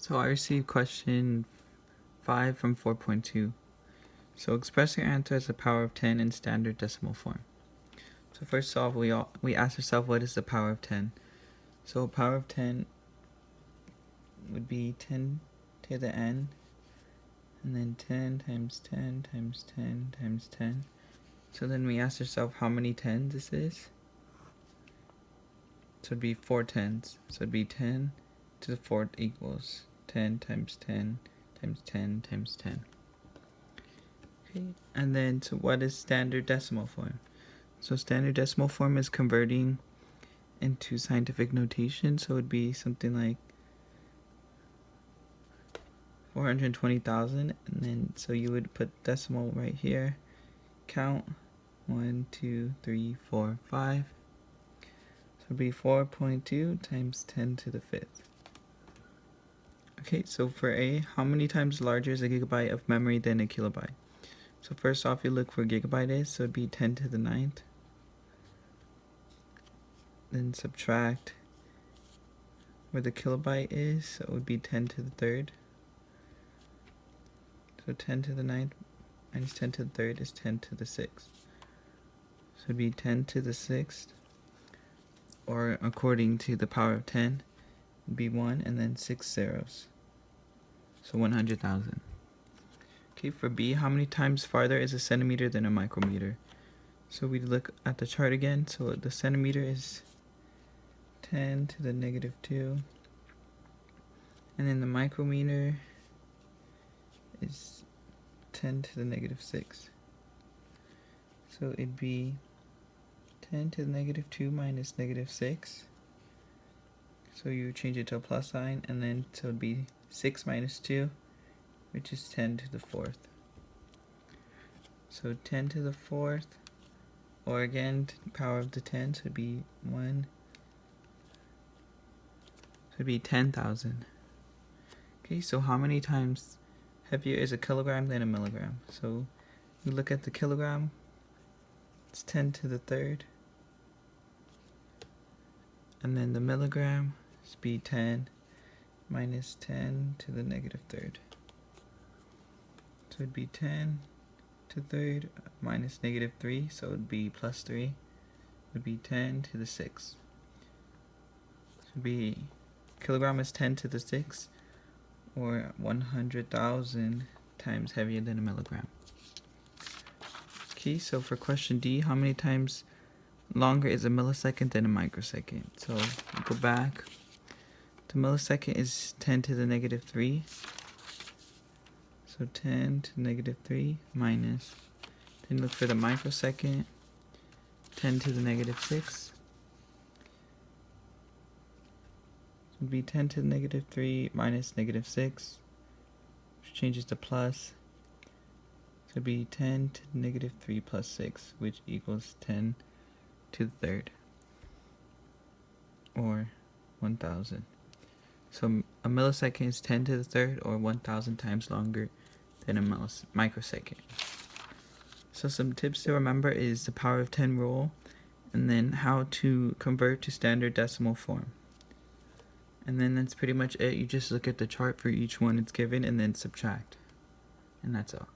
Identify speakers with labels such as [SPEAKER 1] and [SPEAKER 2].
[SPEAKER 1] So I received question 5 from 4.2. So express your answer as the power of 10 in standard decimal form. So first off, we ask ourselves, what is the power of 10? So power of 10 would be 10 to the n, and then 10 times 10 times 10 times 10. So then we ask ourselves how many tens this is. So it'd be 4 tens. So it'd be 10 to the 4th equals 10 times 10 times 10 times 10. Okay, and then so what is standard decimal form? So standard decimal form is converting into scientific notation, so it'd be something like 420,000, and then so you would put decimal right here, count 1, 2, 3, 4, 5. So it'd be 4.2 times 10 to the 5th. Okay, so for A, how many times larger is a gigabyte of memory than a kilobyte? So first off, you look for gigabyte is, so it'd be 10 to the 9th. Then subtract where the kilobyte is, so it would be 10 to the 3rd. So 10 to the 9th minus 10 to the 3rd is 10 to the 6th. So it'd be 10 to the 6th, or according to the power of 10, it'd be 1 and then 6 zeros. So 100,000. Okay, for B, how many times farther is a centimeter than a micrometer? So we look at the chart again. So the centimeter is 10 to the negative 2. And then the micrometer is 10 to the negative 6. So it'd be 10 to the negative 2 minus negative 6. So you change it to a plus sign, and then so it'd be 6 minus 2, which is 10 to the 4th. So 10 to the 4th, or again, power of the 10, so it'd be 1. So it'd be 10,000. Okay, so how many times heavier is a kilogram than a milligram? So you look at the kilogram, it's 10 to the 3rd. And then the milligram is be 10 minus 10 to the negative 3rd. So it'd be 10 to the 3rd minus negative 3, so it'd be plus 3. It would be 10 to the 6th. So it'd be kilogram is 10 to the 6th, or 100,000 times heavier than a milligram. Okay, so for question D, how many times longer is a millisecond than a microsecond? So go back. The millisecond is 10 to the negative 3. So 10 to the negative 3 minus, then look for the microsecond, 10 to the negative 6. It would be 10 to the negative 3 minus negative 6, which changes to plus. So it would be 10 to the negative 3 plus 6, which equals 10 to the 3rd, or 1,000. So a millisecond is 10 to the 3rd, or 1,000 times longer than a microsecond. So some tips to remember is the power of 10 rule, and then how to convert to standard decimal form. And then that's pretty much it. You just look at the chart for each one it's given and then subtract. And that's all.